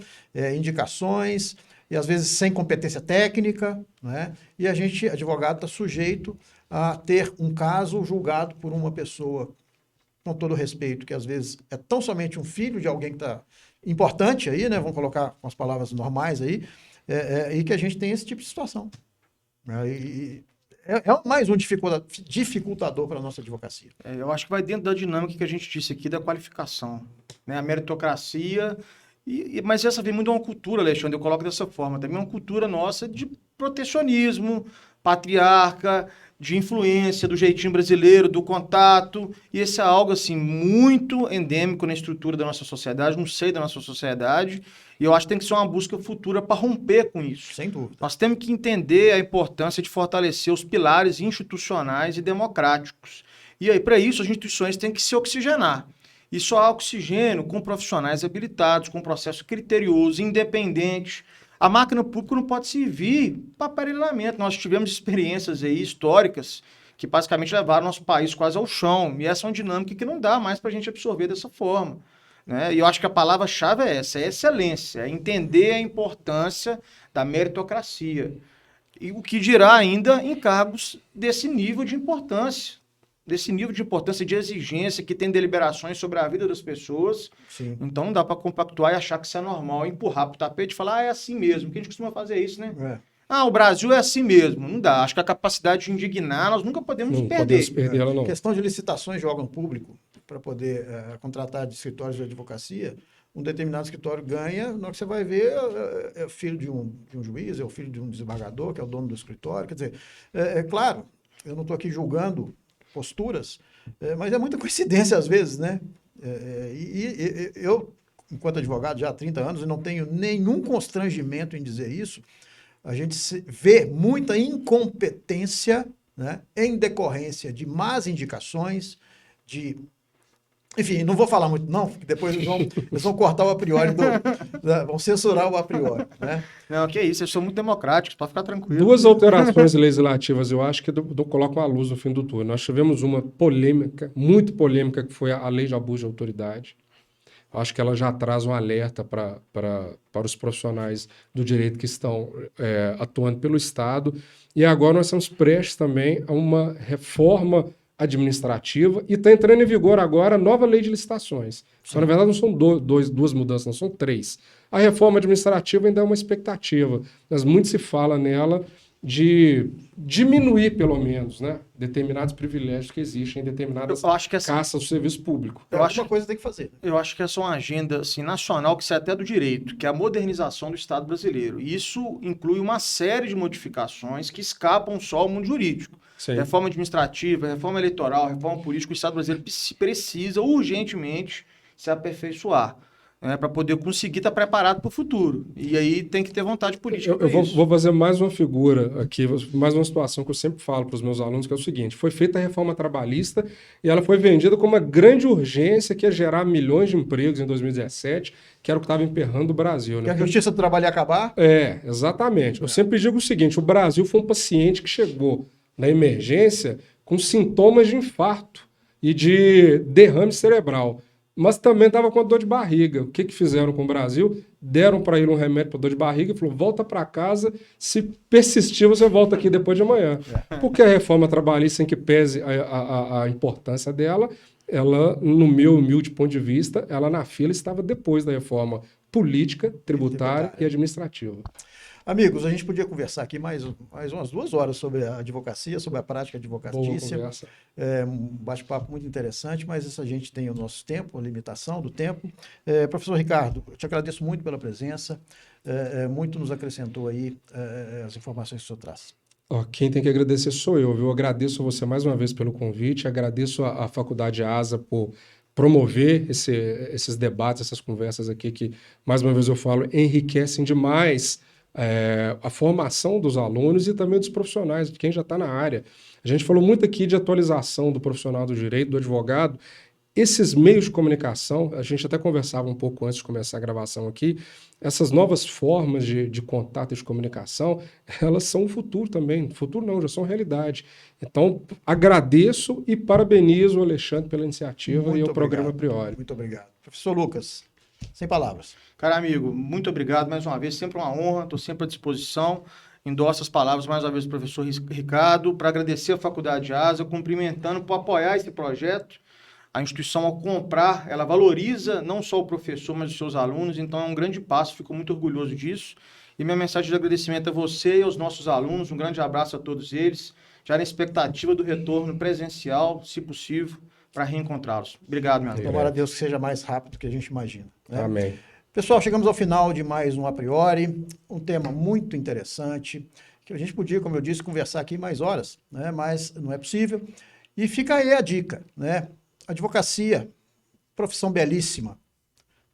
indicações, e às vezes sem competência técnica, né? E a gente, advogado, está sujeito a ter um caso julgado por uma pessoa, com todo respeito, que às vezes é tão somente um filho de alguém que está importante aí, né? Vamos colocar com as palavras normais aí, e que a gente tem esse tipo de situação. É mais um dificultador para a nossa advocacia. Eu acho que vai dentro da dinâmica que a gente disse aqui da qualificação, né? A meritocracia, mas essa vem muito de uma cultura, Alexandre, eu coloco dessa forma, também uma cultura nossa de protecionismo, patriarca, de influência, do jeitinho brasileiro, do contato, e esse é algo assim muito endêmico na estrutura da nossa sociedade, no seio da nossa sociedade, e eu acho que tem que ser uma busca futura para romper com isso. Sem dúvida. Nós temos que entender a importância de fortalecer os pilares institucionais e democráticos. E aí, para isso, as instituições têm que se oxigenar. E só há oxigênio com profissionais habilitados, com um processo criterioso, independente. A máquina pública não pode servir para aparelhamento. Nós tivemos experiências aí históricas que basicamente levaram nosso país quase ao chão. E essa é uma dinâmica que não dá mais para a gente absorver dessa forma. Né? E eu acho que a palavra-chave é essa, é excelência, é entender a importância da meritocracia. E o que dirá ainda em cargos desse nível de importância, de exigência, que tem deliberações sobre a vida das pessoas. Sim. Então não dá para compactuar e achar que isso é normal, empurrar para o tapete e falar, é assim mesmo, que a gente costuma fazer isso, né? O Brasil é assim mesmo. Não dá. Acho que a capacidade de indignar, nós nunca podemos perder. Não podemos perder ela, não. Questão de licitações de órgão público, para poder contratar de escritórios de advocacia, um determinado escritório ganha, na hora que você vai ver, é filho de um juiz, é o filho de um desembargador, que é o dono do escritório. Quer dizer, claro, eu não estou aqui julgando posturas, mas é muita coincidência às vezes, né? E eu, enquanto advogado já há 30 anos, e não tenho nenhum constrangimento em dizer isso, a gente vê muita incompetência, né, em decorrência de más indicações, enfim, não vou falar muito não, porque depois eles vão cortar o a priori, vão censurar o a priori, né? Não, que isso, eles são muito democráticos, pode ficar tranquilo. 2 alterações legislativas, eu acho que colocam a luz no fim do túnel. Nós tivemos uma polêmica, muito polêmica, que foi a lei de abuso de autoridade. Acho que ela já traz um alerta para os profissionais do direito que estão atuando pelo Estado. E agora nós estamos prestes também a uma reforma administrativa e está entrando em vigor agora a nova lei de licitações. Então, na verdade, não são duas mudanças, não são 3. A reforma administrativa ainda é uma expectativa, mas muito se fala nela de diminuir, pelo menos, né, determinados privilégios que existem em determinadas caças do serviço público. Eu acho que uma coisa tem que fazer. Eu acho que essa é uma agenda assim, nacional que sai até do direito, que é a modernização do Estado brasileiro. E isso inclui uma série de modificações que escapam só ao mundo jurídico. Sim. Reforma administrativa, reforma eleitoral, reforma política, o Estado brasileiro precisa urgentemente se aperfeiçoar, né, para poder conseguir estar preparado para o futuro. E aí tem que ter vontade política. Eu vou fazer mais uma figura aqui, mais uma situação que eu sempre falo para os meus alunos, que é o seguinte: foi feita a reforma trabalhista e ela foi vendida como uma grande urgência que ia gerar milhões de empregos em 2017, que era o que estava emperrando o Brasil. Né? Que a justiça do trabalho ia acabar? Exatamente. Eu sempre digo o seguinte: o Brasil foi um paciente que chegou na emergência com sintomas de infarto e de derrame cerebral, mas também estava com dor de barriga. O que fizeram com o Brasil? Deram para ele um remédio para dor de barriga e falou: volta para casa, se persistir você volta aqui depois de amanhã. Porque a reforma trabalhista, em que pese a importância dela, ela, no meu humilde ponto de vista, ela na fila estava depois da reforma política, tributária e administrativa. Amigos, a gente podia conversar aqui mais umas 2 horas sobre a advocacia, sobre a prática advocatícia. Um bate-papo muito interessante, mas isso a gente tem o nosso tempo, a limitação do tempo. Professor Ricardo, eu te agradeço muito pela presença, muito nos acrescentou aí as informações que o senhor traz. Quem tem que agradecer sou eu, viu? Eu agradeço a você mais uma vez pelo convite, agradeço a Faculdade ASA por promover esses debates, essas conversas aqui que, mais uma vez eu falo, enriquecem demais a formação dos alunos e também dos profissionais, de quem já está na área. A gente falou muito aqui de atualização do profissional do direito, do advogado. Esses meios de comunicação, a gente até conversava um pouco antes de começar a gravação aqui, essas novas formas de contato e de comunicação, elas são o futuro também. Futuro não, já são realidade. Então, agradeço e parabenizo o Alexandre pela iniciativa muito e o programa a priori. Muito obrigado. Professor Lucas, sem palavras. Cara amigo, muito obrigado mais uma vez, sempre uma honra, estou sempre à disposição. Endosso as palavras mais uma vez do professor Ricardo, para agradecer a Faculdade ASA, cumprimentando por apoiar esse projeto. A instituição, ao comprar, ela valoriza não só o professor, mas os seus alunos, então é um grande passo, fico muito orgulhoso disso. E minha mensagem de agradecimento a você e aos nossos alunos, um grande abraço a todos eles, já na expectativa do retorno presencial, se possível, para reencontrá-los. Obrigado, meu amigo. Tomara a Deus que seja mais rápido do que a gente imagina. Né? Amém. Pessoal, chegamos ao final de mais um A Priori, um tema muito interessante, que a gente podia, como eu disse, conversar aqui mais horas, né? Mas não é possível. E fica aí a dica, né? Advocacia, profissão belíssima,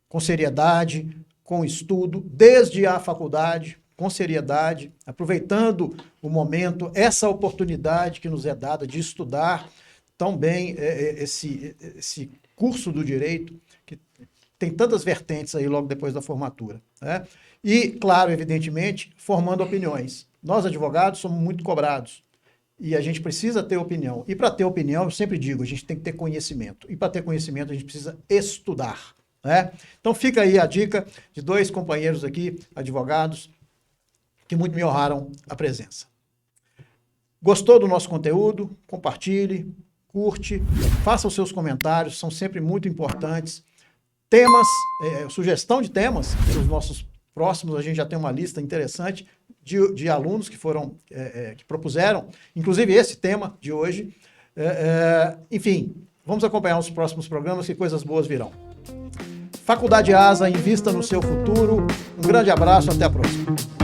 com seriedade, com estudo, desde a faculdade, com seriedade, aproveitando o momento, essa oportunidade que nos é dada de estudar tão bem esse curso do direito, que tem tantas vertentes aí logo depois da formatura, né? E, claro, evidentemente, formando opiniões. Nós, advogados, somos muito cobrados e a gente precisa ter opinião. E para ter opinião, eu sempre digo, a gente tem que ter conhecimento. E para ter conhecimento, a gente precisa estudar, né? Então fica aí a dica de 2 companheiros aqui, advogados, que muito me honraram a presença. Gostou do nosso conteúdo? Compartilhe, curte, faça os seus comentários, são sempre muito importantes. Temas, sugestão de temas para os nossos próximos, a gente já tem uma lista interessante de alunos que foram, que propuseram, inclusive esse tema de hoje. Enfim, vamos acompanhar os próximos programas, que coisas boas virão. Faculdade ASA, invista no seu futuro. Um grande abraço, até a próxima.